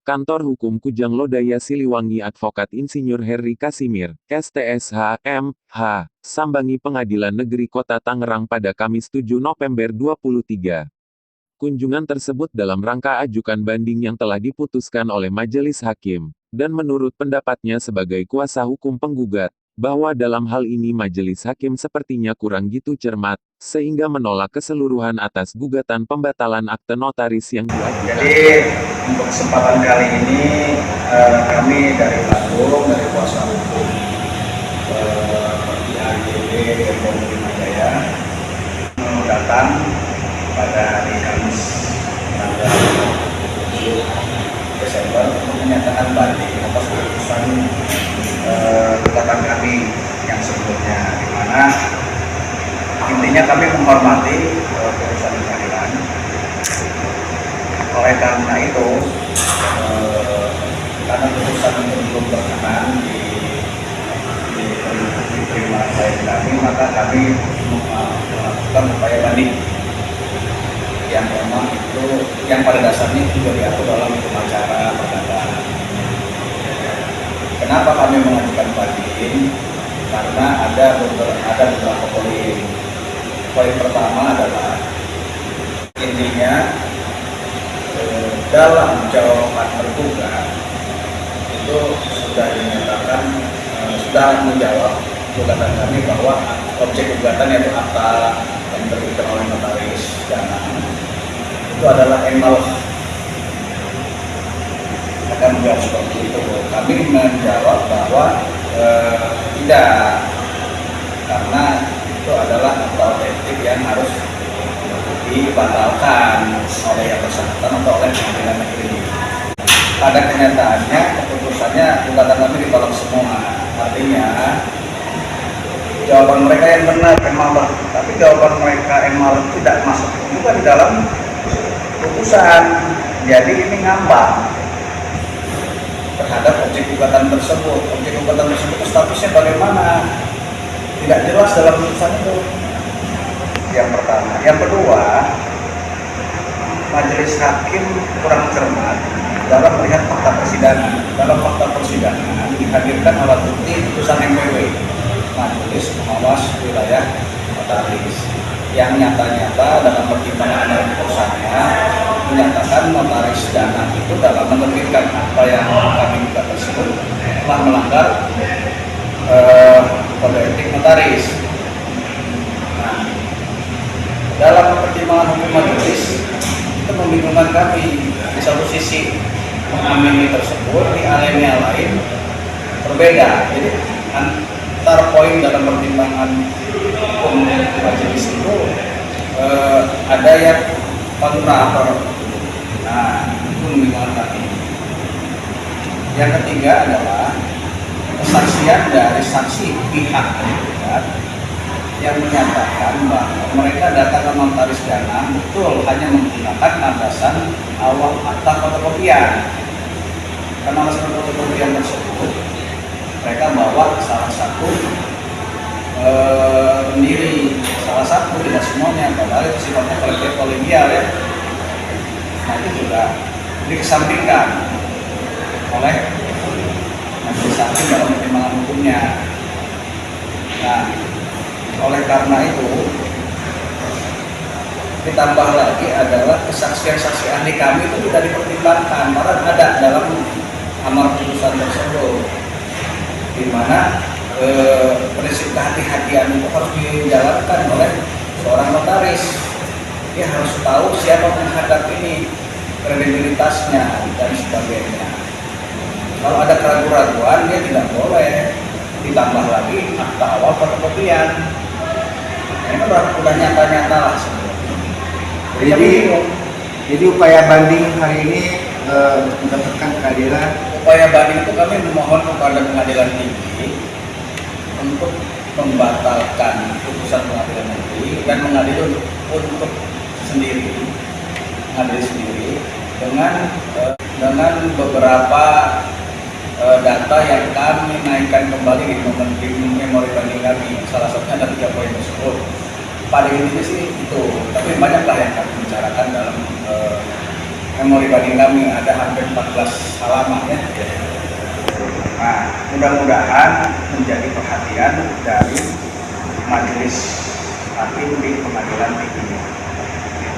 Kantor Hukum Kujang Lodaya Siliwangi Advokat Insinyur Heri Kasimir, STSH, M.H., sambangi Pengadilan Negeri Kota Tangerang pada Kamis 7 November 2023. Kunjungan tersebut dalam rangka ajukan banding yang telah diputuskan oleh Majelis Hakim, dan menurut pendapatnya sebagai kuasa hukum penggugat, bahwa dalam hal ini Majelis Hakim sepertinya kurang gitu cermat, sehingga menolak keseluruhan atas gugatan pembatalan akte notaris yang diajukan. Jadi untuk kesempatan kali ini kami dari Bandung, dari kuasa hukum IAGD Polda Metro Jaya datang pada hari Kamis tanggal 7 Desember untuk menyatakan banding atas keputusan gugatan kami yang sebelumnya, di mana intinya kami menghormati keputusan pengadilan. Oleh karena itu, karena keputusan itu belum berkenan diterima oleh kami, maka kami melakukan upaya banding yang memang itu yang pada dasarnya juga diatur dalam hukum acara perdata. Kenapa kami mengajukan banding? Karena ada beberapa poin. Poin pertama adalah intinya dalam jawaban tergugat itu sudah dinyatakan sudah menjawab gugatan kami bahwa objek gugatan yaitu akta yang diterbitkan oleh notaris dana itu adalah emal. Akan menjawab seperti itu. Kami menjawab bahwa tidak, karena itu adalah akta otentik yang harus dibatalkan oleh yang bersangkutan atau oleh pengadilan negeri. Pada kenyataannya keputusannya gugatan kami ditolak semua. Artinya jawaban mereka yang benar emal, tapi jawaban mereka emal tidak masuk juga di dalam putusan. Jadi ini ngambang terhadap objek gugatan tersebut. Objek gugatan tersebut statusnya bagaimana? Tidak jelas dalam putusan itu. Yang pertama. Yang kedua, Majelis Hakim kurang cermat dalam melihat fakta persidangan. Dalam fakta persidangan dihadirkan alat bukti putusan MPW, Majelis Pengawas Wilayah Notaris, yang nyata-nyata dalam pertimbangan dari putusannya menyatakan notaris dana itu dalam menerbitkan apa yang kami juga tersebut telah melanggar kode etik notaris. Nah, dalam pertimbangan hukum majelis itu membingungkan kami. Di satu sisi mengamini tersebut, di alinea lain berbeda. Jadi antar poin dalam pertimbangan hukum majelis itu ada yang kontra. Nah, itu membingungkan kami. Yang ketiga adalah kesaksian dari saksi pihak tergugat yang menyatakan bahwa mereka datang ke notaris dana betul hanya menggunakan landasan awal akta fotokopian. Karena landasan fotokopian tersebut mereka bawa salah satu pendiri, salah satu, tidak semuanya, padahal itu sifatnya kolektif kolegial ya. Nah, itu juga dikesampingkan oleh majelis hakim dalam pertimbangan hukumnya. Nah, oleh karena itu ditambah lagi adalah kesaksian saksi ahli kami itu tidak dipertimbangkan, malah ada dalam amar putusan tersebut, di mana prinsip kehati-hatian itu harus dijalankan oleh seorang notaris. Dia harus tahu siapa menghadap ini, kredibilitasnya dan sebagainya. Kalau ada keraguan-keraguan dia tidak boleh. Ditambah lagi akta awal fotokopian. Ini udah nyata-nyata lah sebenarnya. Jadi upaya banding hari ini mendapatkan keadilan. Upaya banding itu kami memohon kepada pengadilan tinggi untuk membatalkan putusan pengadilan negeri dan mengadili untuk mengadili sendiri dengan beberapa data yang kami naikkan kembali di memori banding kami. Salah satunya ada 3 poin tersebut. Pada intinya sih itu, tapi banyaklah yang kami bicarakan dalam memori banding kami ada hampir 14 halaman ya. Nah, mudah-mudahan menjadi perhatian dari majelis hakim di pengadilan tinggi.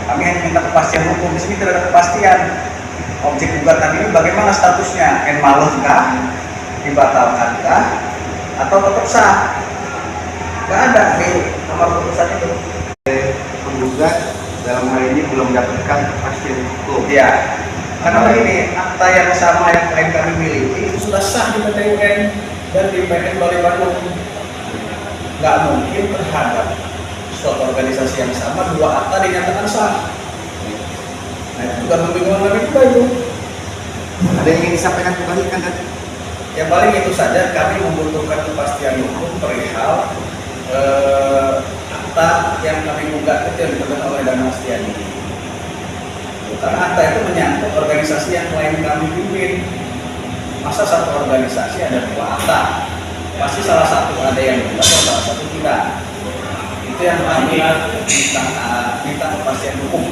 Kami hanya minta kepastian hukum, di sini tidak ada kepastian. Objek gugatan ini bagaimana statusnya? Enmalehkah? Dibatalkankah? Atau tetap sah? Nggak ada di amar putusan itu. Penggugat dalam hal ini belum mendapatkan kepastian hukum. Ya, karena begini, akta yang sama yang klien kami miliki itu sudah sah di PT UN dan di PN Balai Bandung. Nggak mungkin terhadap suatu organisasi yang sama dua akta dinyatakan sah. Nah, itu juga membingungkan kami juga itu. Ada yang ingin disampaikan kembali kan? Yang paling itu saja, kami membutuhkan kepastian hukum perihal akta yang kami gugat itu yang dipegang oleh Dana Astiani. Karena akta itu menyangkut organisasi yang lain kami pimpin. Masa satu organisasi ada dua akta? Pasti salah satu ada yang benar, salah satu tidak. Itu yang kami minta kepastian hukum.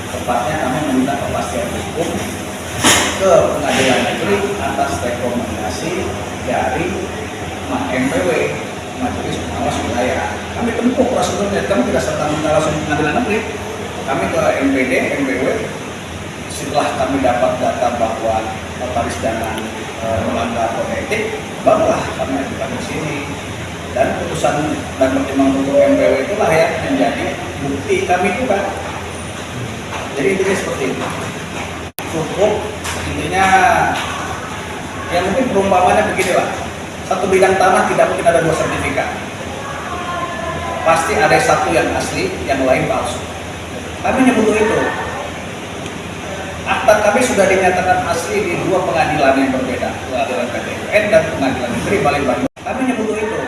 Tepatnya kami meminta kepastian hukum ke pengadilan negeri atas rekomendasi dari MPW, Majelis Pengawas Wilayah. Kami tempuh prosedurnya, kami tidak serta-merta langsung ke pengadilan negeri. Kami ke MPD, MPW. Setelah kami dapat data bahwa notaris dana melanggar kode etik, barulah kami ajukan ke sini. Dan putusan dan pertimbangan untuk MPW itulah yang menjadi bukti kami juga. Jadi intinya seperti itu. Cukup intinya ya mungkin perumpamannya beginilah. Satu bidang tanah tidak mungkin ada dua sertifikat. Pasti ada satu yang asli, yang lain palsu. Kami hanya butuh itu. Akta kami sudah dinyatakan asli di dua pengadilan yang berbeda, pengadilan PT UN dan pengadilan negeri Balai Bandung. Kami hanya butuh itu.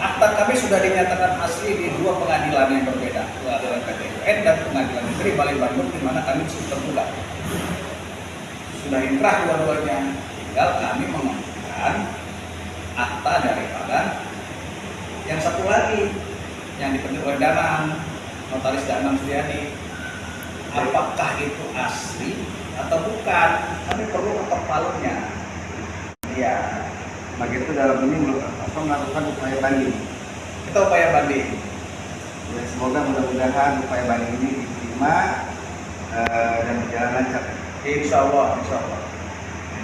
Akta kami sudah dinyatakan asli di dua pengadilan yang berbeda, pengadilan PT UN dan pengadilan negeri Balai Bandung, di mana kami sudah tergugat. Sudah inkrah dua-duanya, tinggal kami mengajukan akta daripada yang satu lagi yang dipegang oleh Danang, notaris Danang Setiadi. Apakah itu asli atau bukan? Kami perlu ketok palunya. Iya. Bagi itu dalam ini melakukan upaya banding. Kita upaya banding. Ya, semoga mudah-mudahan upaya banding ini diterima dan berjalan lancar. Insya Allah, insya Allah.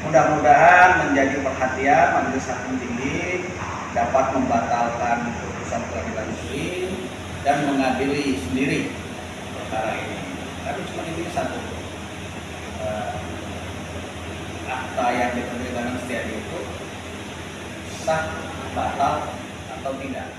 Mudah-mudahan menjadi perhatian Majelis Hakim Tinggi dapat membatalkan putusan pengadilan negeri dan mengadili sendiri perkara ini. Tapi cuma ini satu, akta yang dipegang Setiadi itu sah, batal atau tidak.